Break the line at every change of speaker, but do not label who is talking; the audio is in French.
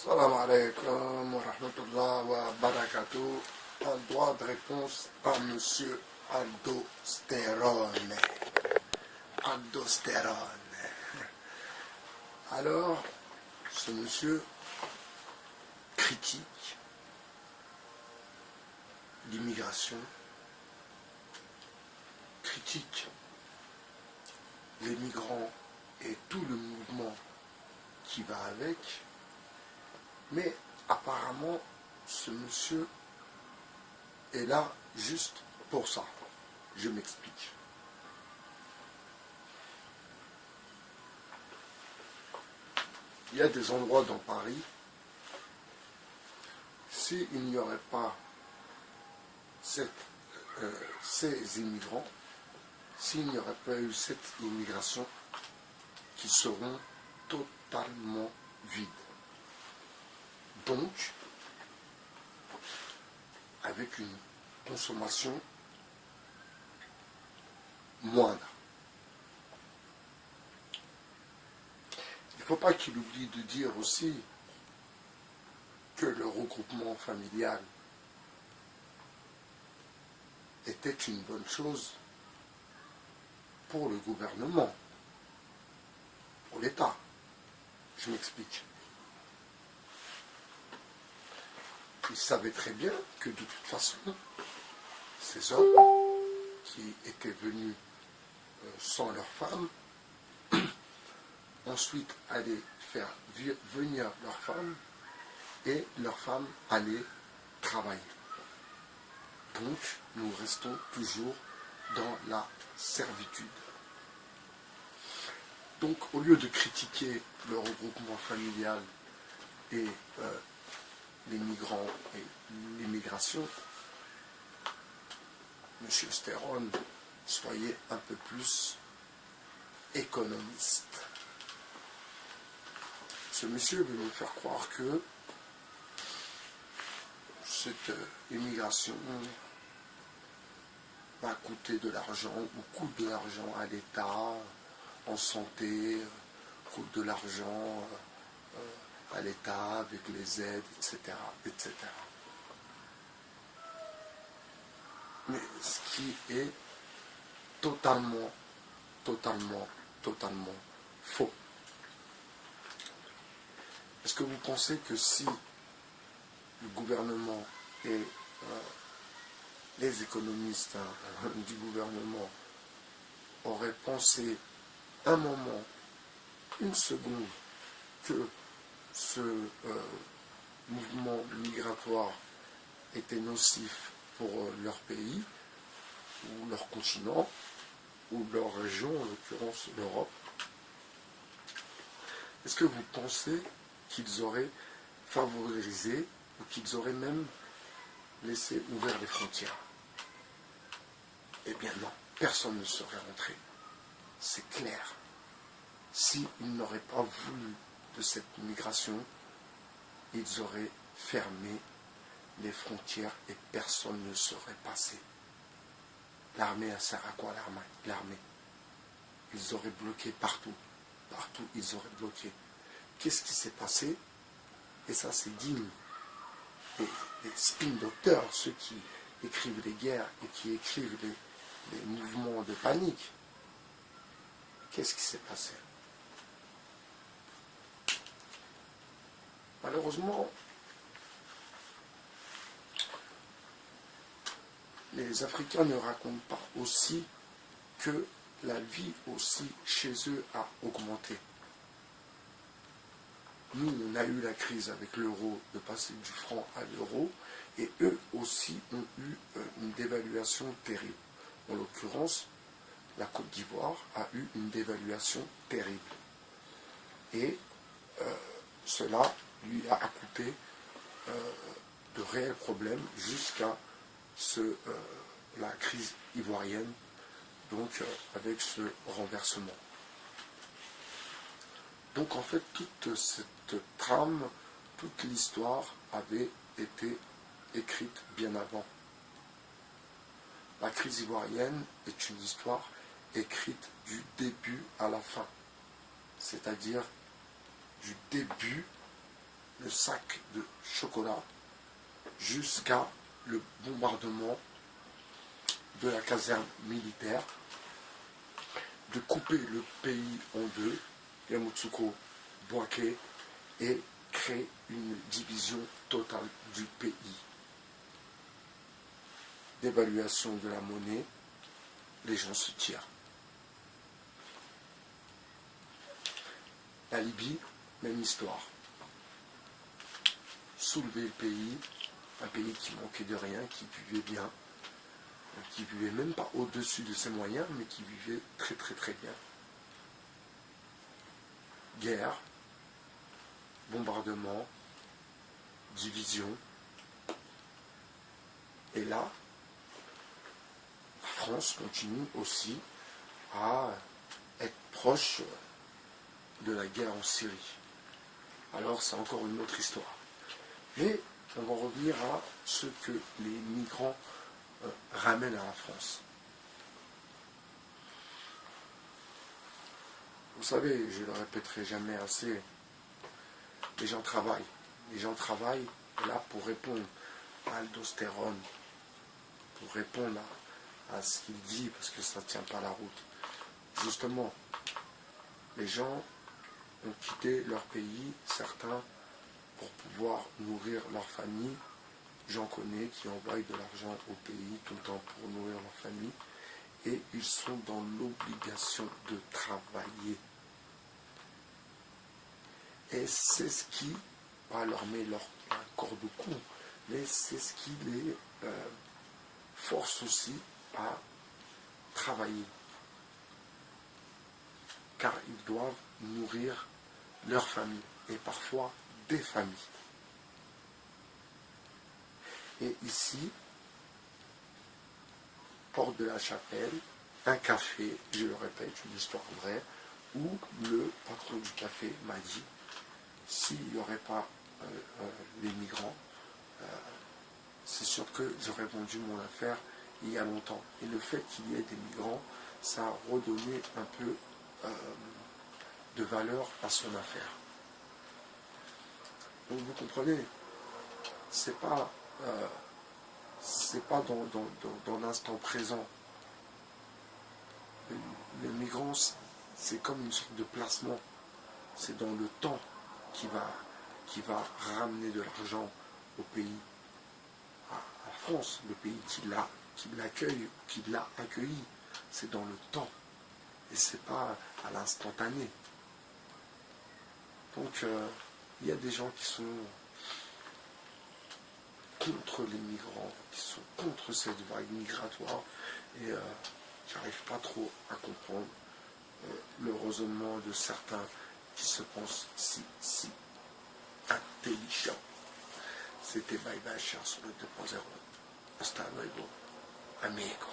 Salam alaikum wa rahmatullah wa barakatuh. Un droit de réponse à monsieur Aldostérone. Aldostérone. Alors, ce monsieur critique l'immigration, critique les migrants et tout le mouvement qui va avec, mais apparemment ce monsieur est là juste pour ça. Je m'explique. Il y a des endroits dans Paris, s'il n'y aurait pas ces immigrants, s'il n'y aurait pas eu cette immigration, qui seront totalement vides. Donc, avec une consommation moindre. Il ne faut pas qu'il oublie de dire aussi que le regroupement familial était une bonne chose pour le gouvernement, pour l'État. Je m'explique. Ils savaient très bien que de toute façon, ces hommes qui étaient venus sans leurs femmes, ensuite allaient faire venir leurs femmes et leurs femmes allaient travailler. Donc, nous restons toujours dans la servitude. Donc, au lieu de critiquer le regroupement familial et les migrants et l'immigration, M. Stérone, soyez un peu plus économiste. Ce monsieur veut nous faire croire que cette immigration va coûter de l'argent, ou coûte de l'argent à l'État, en santé, coûte de l'argent à l'État avec les aides, etc., etc. Mais ce qui est totalement faux. Est-ce que vous pensez que si le gouvernement et les économistes du gouvernement auraient pensé un moment, une seconde, que ce mouvement migratoire était nocif pour leur pays, ou leur continent, ou leur région, en l'occurrence l'Europe, est-ce que vous pensez qu'ils auraient favorisé, ou qu'ils auraient même laissé ouvert les frontières? Eh bien non, personne ne serait rentré. C'est clair. S'ils n'auraient pas voulu de cette migration, ils auraient fermé les frontières et personne ne serait passé. L'armée, elle sert à quoi l'armée? Ils auraient bloqué partout. Partout, ils auraient bloqué. Qu'est-ce qui s'est passé? Et ça, c'est digne. Et les spin docteurs, ceux qui écrivent les guerres et qui écrivent les mouvements de panique, qu'est-ce qui s'est passé? Malheureusement, les Africains ne racontent pas aussi que la vie aussi chez eux a augmenté. Nous, on a eu la crise avec l'euro, de passer du franc à l'euro, et eux aussi ont eu une dévaluation terrible. En l'occurrence, la Côte d'Ivoire a eu une dévaluation terrible. Et cela lui a coûté de réels problèmes jusqu'à la crise ivoirienne, donc avec ce renversement. Donc en fait, toute cette trame, toute l'histoire avait été écrite bien avant. La crise ivoirienne est une histoire écrite du début à la fin, c'est-à-dire du début le sac de chocolat jusqu'à le bombardement de la caserne militaire, de couper le pays en deux, Yamoussoukro, Bouaké, et créer une division totale du pays. Dévaluation de la monnaie, les gens se tirent. La Libye, même histoire. Soulever le pays, un pays qui manquait de rien, qui vivait bien, qui vivait même pas au-dessus de ses moyens, mais qui vivait très très très bien. Guerre, bombardement, division. Et là, la France continue aussi à être proche de la guerre en Syrie. Alors c'est encore une autre histoire. Mais on va revenir à ce que les migrants ramènent à la France. Vous savez, je ne le répéterai jamais assez, les gens travaillent. Les gens travaillent là pour répondre à l'aldostérone, pour répondre à ce qu'il dit, parce que ça ne tient pas la route. Justement, les gens ont quitté leur pays, certains, pour pouvoir nourrir leur famille. J'en connais qui envoient de l'argent au pays tout le temps pour nourrir leur famille. Et ils sont dans l'obligation de travailler. Et c'est ce qui, pas leur met leur corde au cou, mais c'est ce qui les force aussi à travailler. Car ils doivent nourrir leur famille, et parfois des familles. Et ici, porte de la Chapelle, un café, je le répète, une histoire vraie, où le patron du café m'a dit, s'il n'y aurait pas les migrants, c'est sûr que j'aurais vendu mon affaire il y a longtemps. Et le fait qu'il y ait des migrants, ça a redonné un peu de valeur à son affaire. Donc vous comprenez, c'est pas dans l'instant présent. Les migrants, c'est comme une sorte de placement. C'est dans le temps qui va ramener de l'argent au pays, à la France, le pays qui l'accueille, qui l'a accueilli. C'est dans le temps. Et c'est pas à l'instantané. Donc, il y a des gens qui sont contre les migrants, qui sont contre cette vague migratoire, et j'arrive pas trop à comprendre le raisonnement de certains qui se pensent si intelligents. C'était Bye Bye Cher sur le 2.0. Hasta luego, amigo.